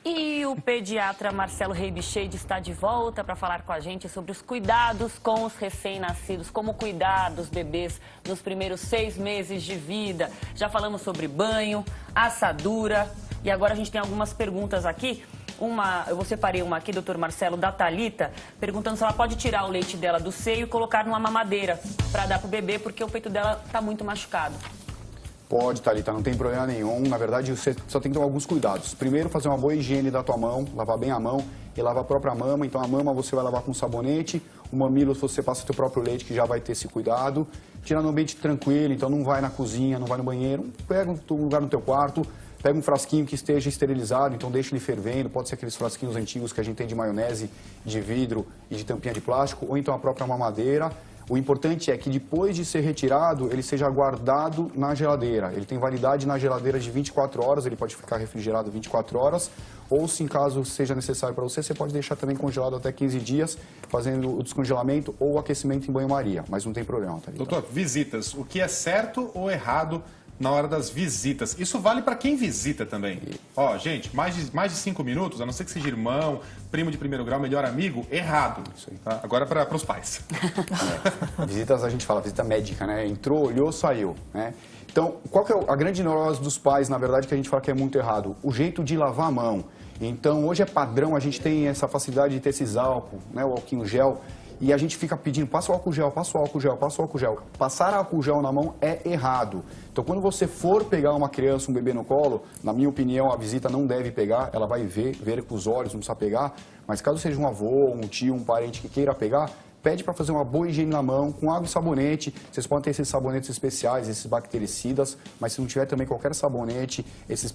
E o pediatra Marcelo Reibicheide está de volta para falar com a gente sobre os cuidados com os recém-nascidos, como cuidar dos bebês nos primeiros 6 meses de vida. Já falamos sobre banho, assadura e agora a gente tem algumas perguntas aqui. Eu separei uma aqui, doutor Marcelo, da Thalita, perguntando se ela pode tirar o leite dela do seio e colocar numa mamadeira para dar para o bebê, porque o peito dela está muito machucado. Pode, Thalita, não tem problema nenhum. Na verdade, você só tem que tomar alguns cuidados. Primeiro, fazer uma boa higiene da tua mão, lavar bem a mão e lavar a própria mama. Então, a mama você vai lavar com sabonete, o mamilo você passa o teu próprio leite, que já vai ter esse cuidado. Tira no ambiente tranquilo, então não vai na cozinha, não vai no banheiro. Pega um lugar no teu quarto, pega um frasquinho que esteja esterilizado, então deixa ele fervendo. Pode ser aqueles frasquinhos antigos que a gente tem de maionese, de vidro e de tampinha de plástico, ou então a própria mamadeira. O importante é que depois de ser retirado, ele seja guardado na geladeira. Ele tem validade na geladeira de 24 horas, ele pode ficar refrigerado 24 horas. Ou se em caso seja necessário para você, você pode deixar também congelado até 15 dias, fazendo o descongelamento ou o aquecimento em banho-maria. Mas não tem problema, tá? Doutor, visitas, o que é certo ou errado na hora das visitas? Isso vale para quem visita também. Ó, gente, mais de 5 minutos, a não ser que seja irmão, primo de primeiro grau, melhor amigo, errado. Isso aí. Tá? Agora para os pais. Visitas, a gente fala, visita médica, né? Entrou, olhou, saiu, né? Então, qual que é a grande neurose dos pais, na verdade, que a gente fala que é muito errado? O jeito de lavar a mão. Então, hoje é padrão, a gente tem essa facilidade de ter esses álcool, né? O álcool gel. E a gente fica pedindo, passa o álcool gel, passa o álcool gel, passa o álcool gel. Passar álcool gel na mão é errado. Então, quando você for pegar uma criança, um bebê no colo, na minha opinião, a visita não deve pegar, ela vai ver com os olhos, não precisa pegar. Mas caso seja um avô, um tio, um parente que queira pegar, pede para fazer uma boa higiene na mão, com água e sabonete. Vocês podem ter esses sabonetes especiais, esses bactericidas, mas se não tiver também qualquer sabonete,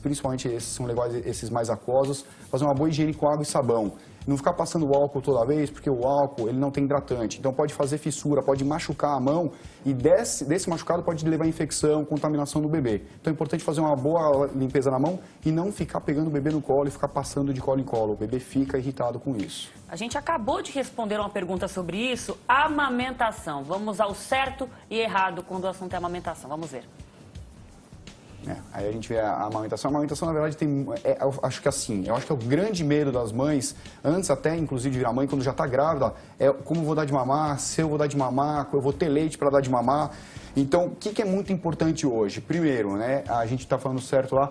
principalmente esses são legais, esses mais aquosos, fazer uma boa higiene com água e sabão. Não ficar passando o álcool toda vez, porque o álcool ele não tem hidratante. Então pode fazer fissura, pode machucar a mão e desse machucado pode levar infecção, contaminação do bebê. Então é importante fazer uma boa limpeza na mão e não ficar pegando o bebê no colo e ficar passando de colo em colo. O bebê fica irritado com isso. A gente acabou de responder uma pergunta sobre isso, amamentação. Vamos ao certo e errado quando o assunto é amamentação. Vamos ver. Aí a gente vê a amamentação. A amamentação, na verdade, eu acho que assim, eu acho que é o grande medo das mães, antes até, inclusive, de virar mãe, quando já está grávida, é como eu vou dar de mamar, se eu vou dar de mamar, eu vou ter leite para dar de mamar. Então, o que é muito importante hoje? Primeiro, né, a gente está falando certo lá,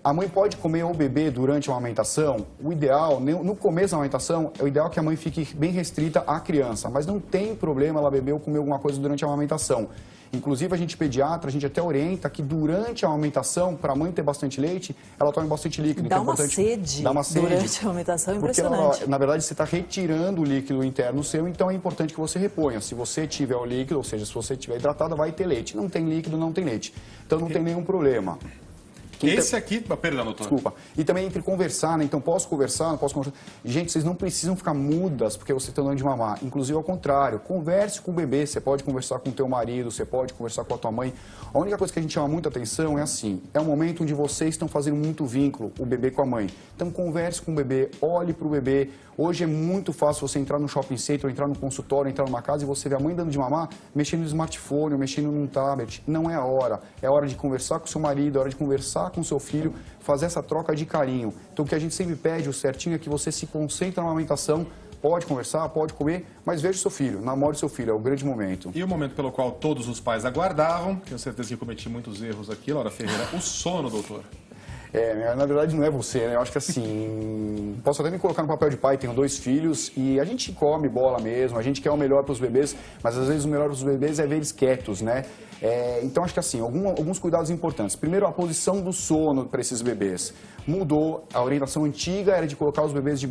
a mãe pode comer o bebê durante a amamentação. O ideal, no começo da amamentação, é o ideal que a mãe fique bem restrita à criança, mas não tem problema ela beber ou comer alguma coisa durante a amamentação. Inclusive, a gente pediatra, a gente até orienta que durante a amamentação, para a mãe ter bastante leite, ela tome bastante líquido. Dá uma sede durante a amamentação, impressionante. Porque, na verdade, você está retirando o líquido interno seu, então é importante que você reponha. Se você tiver o líquido, ou seja, se você estiver hidratada, vai ter leite. Não tem líquido, não tem leite. Então, não tem nenhum problema. Esse aqui, perdão, doutor. Desculpa. E também entre conversar, né? Então, posso conversar, não posso conversar. Gente, vocês não precisam ficar mudas porque você está dando de mamar. Inclusive, ao contrário, converse com o bebê. Você pode conversar com o teu marido, você pode conversar com a tua mãe. A única coisa que a gente chama muita atenção é assim, é um momento onde vocês estão fazendo muito vínculo, o bebê com a mãe. Então, converse com o bebê, olhe para o bebê. Hoje é muito fácil você entrar no shopping center, entrar no consultório, entrar numa casa e você ver a mãe dando de mamar, mexendo no smartphone, mexendo num tablet. Não é a hora. É a hora de conversar com o seu marido, é a hora de conversar com o seu filho, fazer essa troca de carinho. Então, o que a gente sempre pede, o certinho, é que você se concentre na amamentação, pode conversar, pode comer, mas veja o seu filho, namore o seu filho, é o grande momento. E o momento pelo qual todos os pais aguardavam, tenho certeza que cometi muitos erros aqui, Laura Ferreira, o sono, doutor. Na verdade não é você, né? Eu acho que assim, posso até me colocar no papel de pai, tenho 2 filhos e a gente come bola mesmo, a gente quer o melhor para os bebês, mas às vezes o melhor para os bebês é ver eles quietos, né? Então acho que assim, alguns cuidados importantes. Primeiro, a posição do sono para esses bebês. Mudou, a orientação antiga era de colocar os bebês de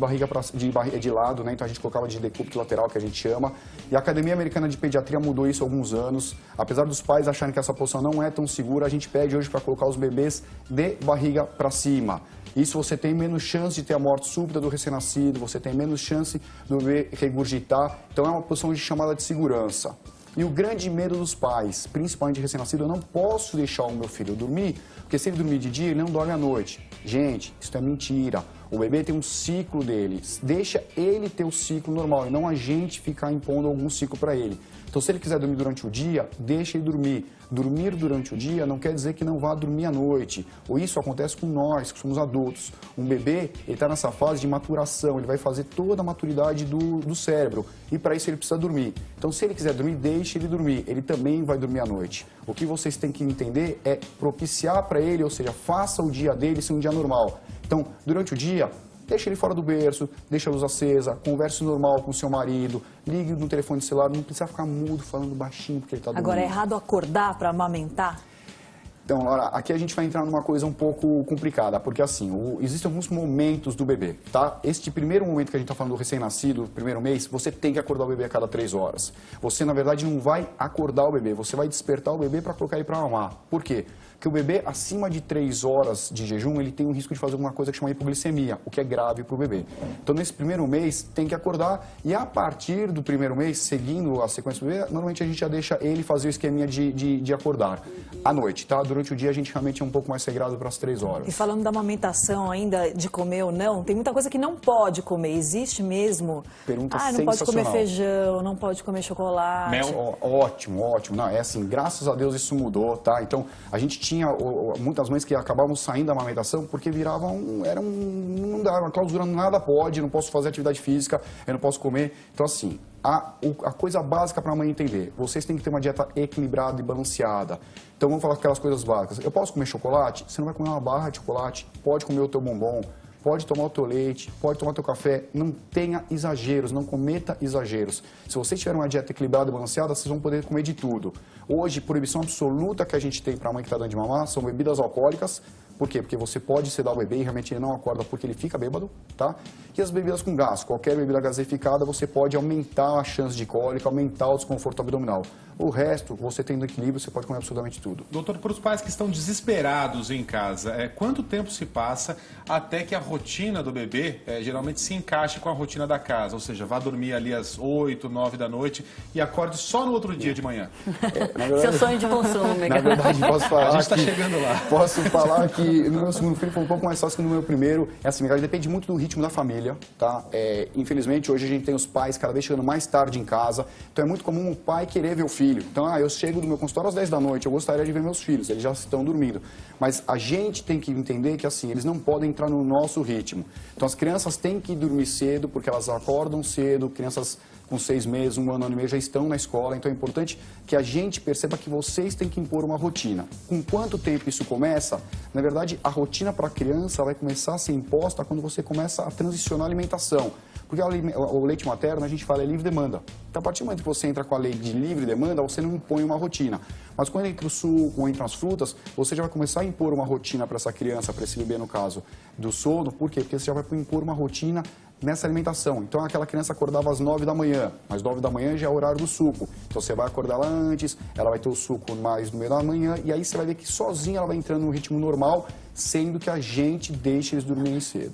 lado, né? Então a gente colocava de decúbito lateral, que a gente chama. E a Academia Americana de Pediatria mudou isso há alguns anos. Apesar dos pais acharem que essa posição não é tão segura, a gente pede hoje para colocar os bebês de barriga para cima. Isso você tem menos chance de ter a morte súbita do recém-nascido, você tem menos chance do bebê regurgitar. Então é uma posição chamada de segurança. E o grande medo dos pais, principalmente de recém-nascido, eu não posso deixar o meu filho dormir, porque se ele dormir de dia, ele não dorme à noite. Gente, isso é mentira. O bebê tem um ciclo dele. Deixa ele ter o ciclo normal e não a gente ficar impondo algum ciclo para ele. Então, se ele quiser dormir durante o dia, deixa ele dormir. Dormir durante o dia não quer dizer que não vá dormir à noite. Ou isso acontece com nós, que somos adultos. Um bebê, ele está nessa fase de maturação, ele vai fazer toda a maturidade do cérebro. E para isso ele precisa dormir. Então, se ele quiser dormir, deixe ele dormir. Ele também vai dormir à noite. O que vocês têm que entender é propiciar para ele, ou seja, faça o dia dele ser um dia normal. Então, durante o dia, deixa ele fora do berço, deixa a luz acesa, converse normal com o seu marido, ligue no telefone celular, não precisa ficar mudo, falando baixinho porque ele está dormindo. Agora, é errado acordar para amamentar? Então, Laura, aqui a gente vai entrar numa coisa um pouco complicada, porque assim, existem alguns momentos do bebê, tá? Este primeiro momento que a gente está falando do recém-nascido, primeiro mês, você tem que acordar o bebê a cada 3 horas. Você, na verdade, não vai acordar o bebê, você vai despertar o bebê para colocar ele para mamar. Por quê? Porque o bebê, acima de 3 horas de jejum, ele tem um risco de fazer alguma coisa que chama hipoglicemia, o que é grave para o bebê. Então, nesse primeiro mês, tem que acordar e a partir do primeiro mês, seguindo a sequência do bebê, normalmente a gente já deixa ele fazer o esqueminha de acordar à noite, tá? Durante o dia, a gente realmente é um pouco mais regrado para as 3 horas. E falando da amamentação ainda, de comer ou não, tem muita coisa que não pode comer. Existe mesmo? Pergunta não pode comer feijão, não pode comer chocolate. Mel. Ótimo, ótimo. Não, é assim, graças a Deus isso mudou, tá? Então, a gente tinha muitas mães que acabavam saindo da amamentação porque viravam, não dá, uma clausura, nada pode, não posso fazer atividade física, eu não posso comer. Então, assim, a coisa básica para a mãe entender, vocês têm que ter uma dieta equilibrada e balanceada. Então, vamos falar aquelas coisas básicas. Eu posso comer chocolate? Você não vai comer uma barra de chocolate, pode comer o teu bombom, pode tomar o teu leite, pode tomar o teu café, não tenha exageros, não cometa exageros. Se vocês tiverem uma dieta equilibrada e balanceada, vocês vão poder comer de tudo. Hoje, proibição absoluta que a gente tem para a mãe que está dando de mamar são bebidas alcoólicas. Por quê? Porque você pode sedar o bebê e realmente ele não acorda porque ele fica bêbado, tá? E as bebidas com gás, qualquer bebida gaseificada, você pode aumentar a chance de cólica, aumentar o desconforto abdominal. O resto, você tendo equilíbrio, você pode comer absolutamente tudo. Doutor, para os pais que estão desesperados em casa, quanto tempo se passa até que a rotina do bebê geralmente se encaixe com a rotina da casa? Ou seja, vá dormir ali às 8, 9 da noite e acorde só no outro dia de manhã. Verdade, seu sonho de consumo, Miguel. Na verdade, posso falar a gente está chegando lá. Posso falar que no meu segundo filho foi um pouco mais fácil que no meu primeiro. É assim, depende muito do ritmo da família, tá? Infelizmente, hoje a gente tem os pais cada vez chegando mais tarde em casa. Então, é muito comum um pai querer ver o filho. Então, eu chego do meu consultório às 10 da noite, eu gostaria de ver meus filhos, eles já estão dormindo. Mas a gente tem que entender que, assim, eles não podem entrar no nosso ritmo. Então, as crianças têm que dormir cedo, porque elas acordam cedo, crianças com 6 meses, 1 ano e meio já estão na escola, então é importante que a gente perceba que vocês têm que impor uma rotina. Com quanto tempo isso começa? Na verdade, a rotina para a criança vai começar a ser imposta quando você começa a transicionar a alimentação. Porque o leite materno, a gente fala, é livre demanda. Então, a partir do momento que você entra com a lei de livre demanda, você não impõe uma rotina. Mas quando entra o suco ou entram as frutas, você já vai começar a impor uma rotina para essa criança, para esse bebê, no caso do sono. Por quê? Porque você já vai impor uma rotina nessa alimentação. Então, aquela criança acordava às 9 da manhã, às 9 da manhã já é o horário do suco. Então, você vai acordar lá antes, ela vai ter o suco mais no meio da manhã, e aí você vai ver que sozinha ela vai entrando no ritmo normal, sendo que a gente deixa eles dormirem cedo.